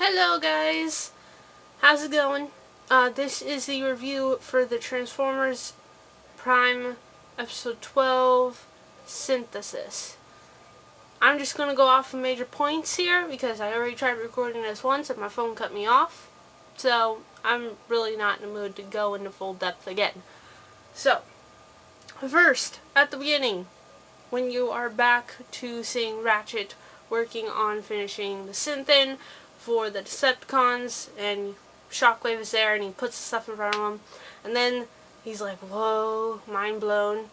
Hello guys, how's it going? This is the review for the Transformers Prime Episode 12 Synthesis. I'm just going to go off of major points here because I already tried recording this once and my phone cut me off. So I'm really not in the mood to go into full depth again. So, first, at the beginning, when you are back to seeing Ratchet working on finishing the Synthin for the Decepticons, and Shockwave is there and he puts the stuff in front of him, and then he's like, whoa, mind blown,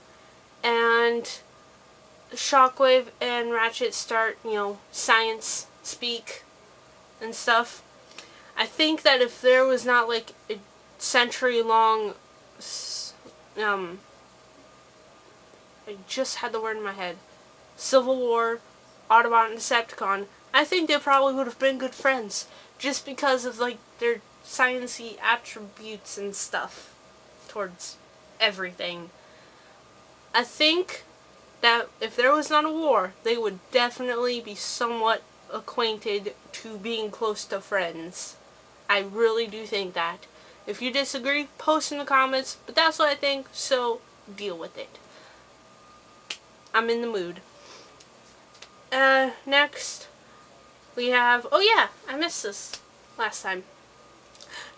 and Shockwave and Ratchet start, science speak and stuff. I think that if there was not like a century-long, I just had the word in my head, Civil War, Autobot and Decepticon, I think they probably would have been good friends, just because of like their science-y attributes and stuff towards everything. I think that if there was not a war, they would definitely be somewhat acquainted to being close to friends. I really do think that. If you disagree, post in the comments, but that's what I think, so deal with it. I'm in the mood. Next, we have, oh yeah, I missed this last time.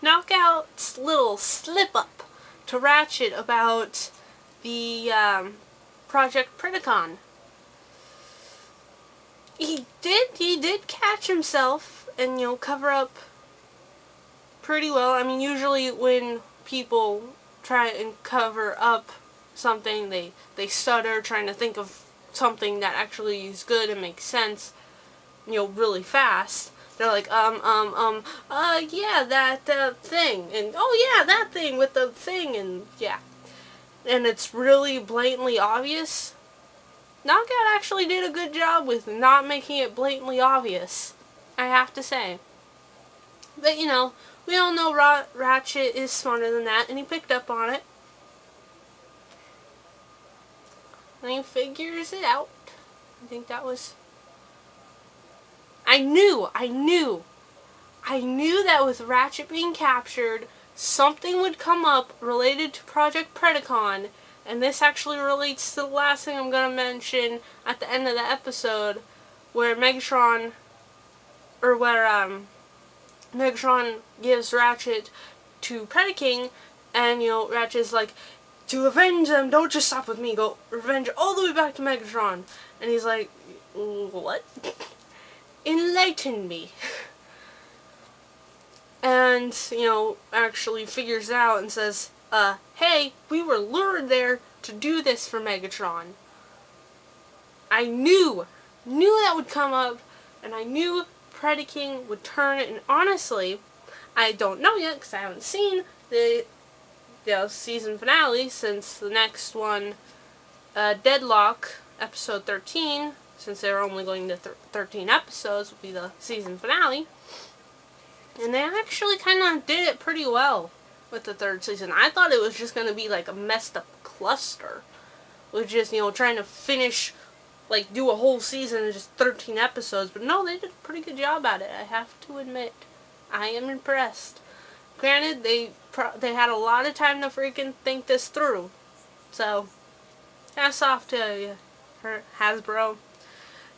Knockout's little slip-up to Ratchet about the, Project Predacon. He did catch himself and, cover up pretty well. I mean, usually when people try and cover up something, they stutter trying to think of something that actually is good and makes sense, really fast. They're like, yeah, that thing, and oh yeah, that thing with the thing, and yeah. And it's really blatantly obvious. Knockout actually did a good job with not making it blatantly obvious, I have to say. But, we all know Ratchet is smarter than that, and he picked up on it. And he figures it out. I think that was... I knew that with Ratchet being captured, something would come up related to Project Predacon, and this actually relates to the last thing I'm going to mention at the end of the episode, where Megatron gives Ratchet to Predaking, and, Ratchet's like, to avenge them, don't just stop with me, go revenge all the way back to Megatron. And he's like, what? Enlighten me. And, actually figures it out and says, hey, we were lured there to do this for Megatron. I knew that would come up, and I knew Predaking would turn it, and honestly, I don't know yet, because I haven't seen the season finale, since the next one, Deadlock, episode 13, since they're only going to 13 episodes, will be the season finale. And they actually kind of did it pretty well with the third season. I thought it was just going to be like a messed up cluster, with just, trying to finish, like, do a whole season in just 13 episodes. But no, they did a pretty good job at it, I have to admit. I am impressed. Granted, they had a lot of time to freaking think this through. So, hats off to Hasbro.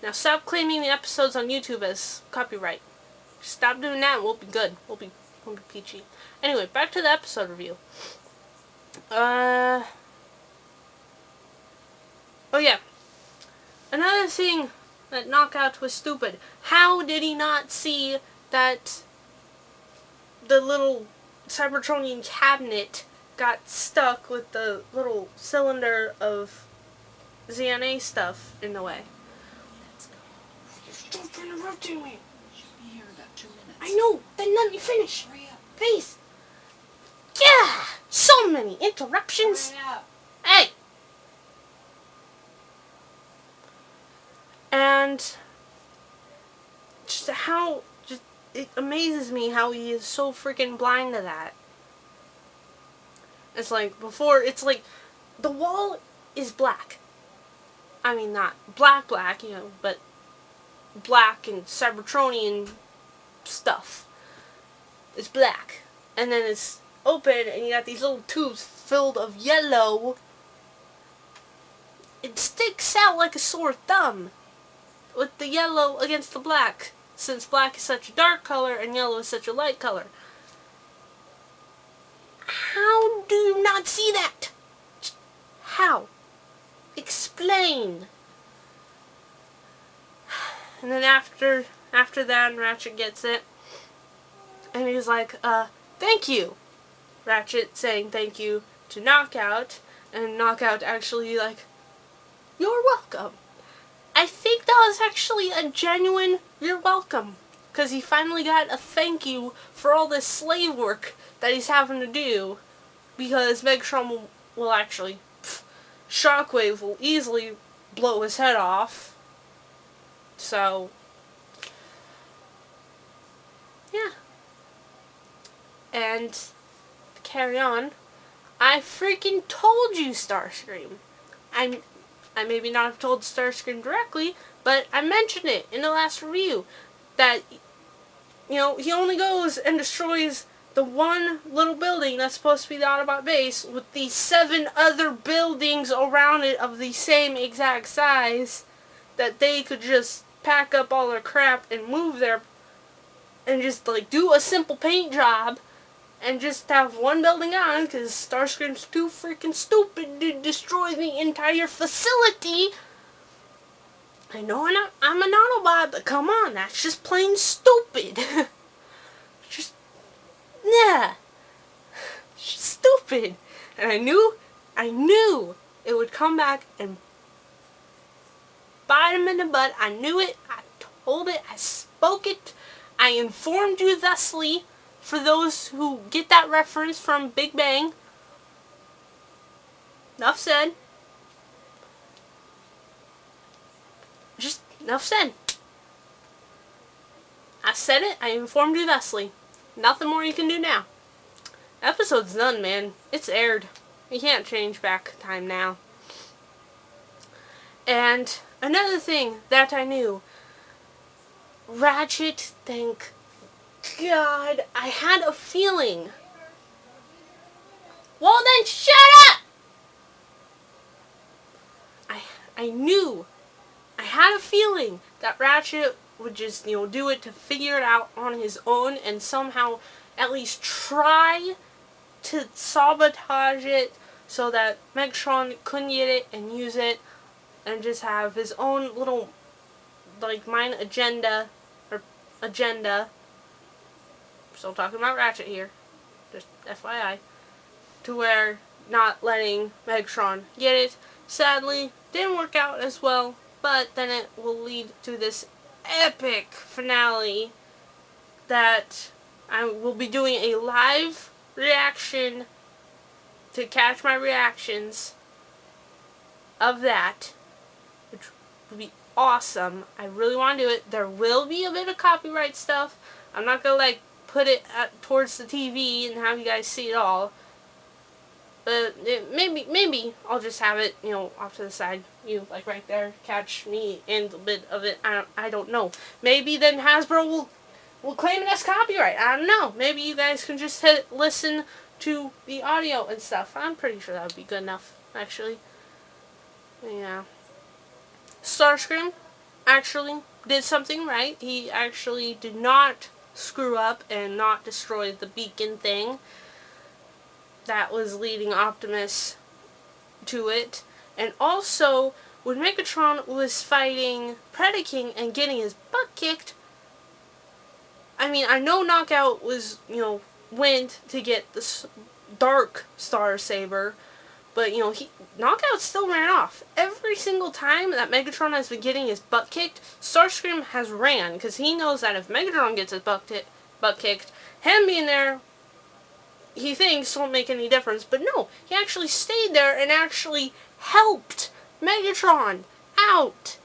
Now stop claiming the episodes on YouTube as copyright. Stop doing that and we'll be good. We'll be peachy. Anyway, back to the episode review. Oh yeah. Another thing that Knockout was stupid. How did he not see that the little Cybertronian cabinet got stuck with the little cylinder of ZNA stuff in the way? Stop interrupting me! Be here in about 2 minutes. I know! Then let me finish! Hurry up. Please! Yeah! So many interruptions! Hurry up. Hey! And it amazes me how he is so freaking blind to that. It's like, before, it's like, the wall is black. I mean, not black, but black and Cybertronian stuff. is black. And then it's open and you got these little tubes filled of yellow. It sticks out like a sore thumb with the yellow against the black, since black is such a dark color and yellow is such a light color. How do you not see that? How? Explain. And then after that, Ratchet gets it. And he's like, thank you. Ratchet saying thank you to Knockout. And Knockout actually like, you're welcome. I think that was actually a genuine you're welcome. Because he finally got a thank you for all this slave work that he's having to do. Because Megatron will actually, Shockwave will easily blow his head off. So, yeah. And, to carry on, I freaking told you, Starscream. I maybe not have told Starscream directly, but I mentioned it in the last review. That, he only goes and destroys the one little building that's supposed to be the Autobot base with the 7 other buildings around it of the same exact size that they could just pack up all their crap and move there and just like do a simple paint job and just have one building on because Starscream's too freaking stupid to destroy the entire facility. I know I'm an Autobot, but come on, that's just plain stupid. Just, yeah. Just stupid. And I knew it would come back and bite him in the butt. I knew it. I told it. I spoke it. I informed you thusly. For those who get that reference from Big Bang. Enough said. Just enough said. I said it. I informed you thusly. Nothing more you can do now. Episode's done, man. It's aired. You can't change back time now. And another thing that I knew. Ratchet, thank God. I had a feeling. Well then, shut up! I knew. I had a feeling that Ratchet would just, do it to figure it out on his own and somehow at least try to sabotage it so that Megatron couldn't get it and use it and just have his own little, mind agenda, still talking about Ratchet here, just FYI, to where not letting Megatron get it. Sadly, didn't work out as well, but then it will lead to this epic finale that I will be doing a live reaction to catch my reactions of that, which would be awesome. I really want to do it. There will be a bit of copyright stuff. I'm not going to put it towards the TV and have you guys see it all. But maybe I'll just have it, off to the side. You, right there, catch me in a bit of it. I don't know. Maybe then Hasbro will claim it as copyright. I don't know. Maybe you guys can just listen to the audio and stuff. I'm pretty sure that would be good enough, actually. Yeah. Starscream actually did something right. He actually did not screw up and not destroy the beacon thing that was leading Optimus to it. And also, when Megatron was fighting Predaking and getting his butt kicked, I know Knockout was, went to get the Dark Star Saber, but, Knockout still ran off. Every single time that Megatron has been getting his butt kicked, Starscream has ran, because he knows that if Megatron gets his butt kicked, him being there, he thinks won't make any difference, but no, he actually stayed there and actually helped Megatron out.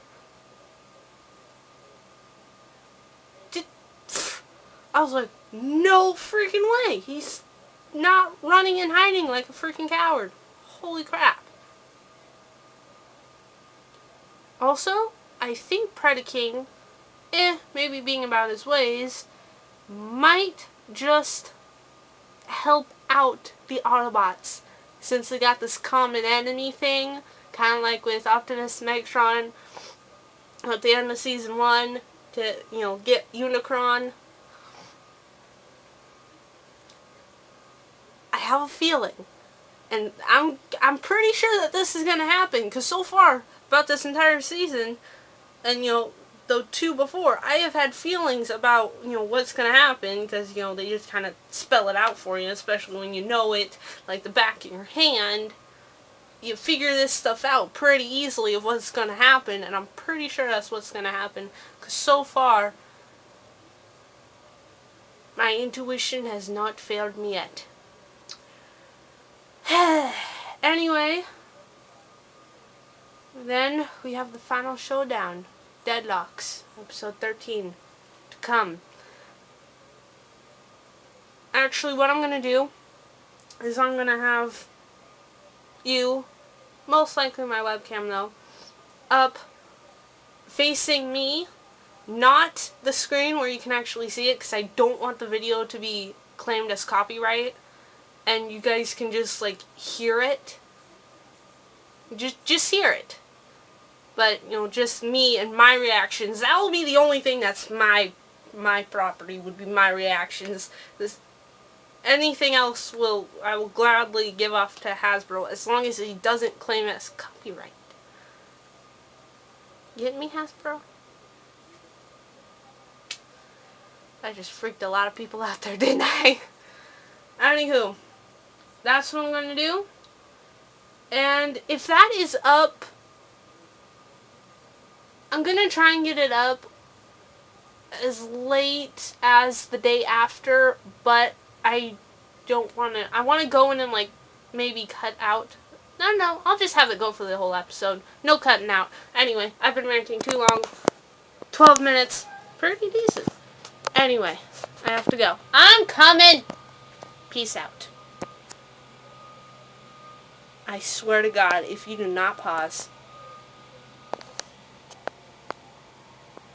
I was like, no freaking way. He's not running and hiding like a freaking coward. Holy crap. Also, I think Predaking, maybe being about his ways, might just help out the Autobots, since they got this common enemy thing, kind of like with Optimus and Megatron at the end of season 1 to, get Unicron. I have a feeling, and I'm pretty sure that this is gonna happen, because so far about this entire season, and the 2 before, I have had feelings about what's gonna happen, because they just kind of spell it out for you, especially when you know it like the back of your hand. You figure this stuff out pretty easily of what's gonna happen, and I'm pretty sure that's what's gonna happen, because so far my intuition has not failed me yet. Anyway, then we have the final showdown, Deadlocks, episode 13, to come. Actually, what I'm going to do is I'm going to have you, most likely my webcam though, up facing me, not the screen where you can actually see it, because I don't want the video to be claimed as copyright, and you guys can just hear it. Just hear it. But just me and my reactions. That will be the only thing that's my property, would be my reactions. Anything else I will gladly give off to Hasbro, as long as he doesn't claim it as copyright. Get me, Hasbro? I just freaked a lot of people out there, didn't I? Anywho, that's what I'm going to do. And if that is up, I'm going to try and get it up as late as the day after, but I don't want to. I want to go in and maybe cut out. No, I'll just have it go for the whole episode. No cutting out. Anyway, I've been ranting too long. 12 minutes. Pretty decent. Anyway, I have to go. I'm coming! Peace out. I swear to God, if you do not pause,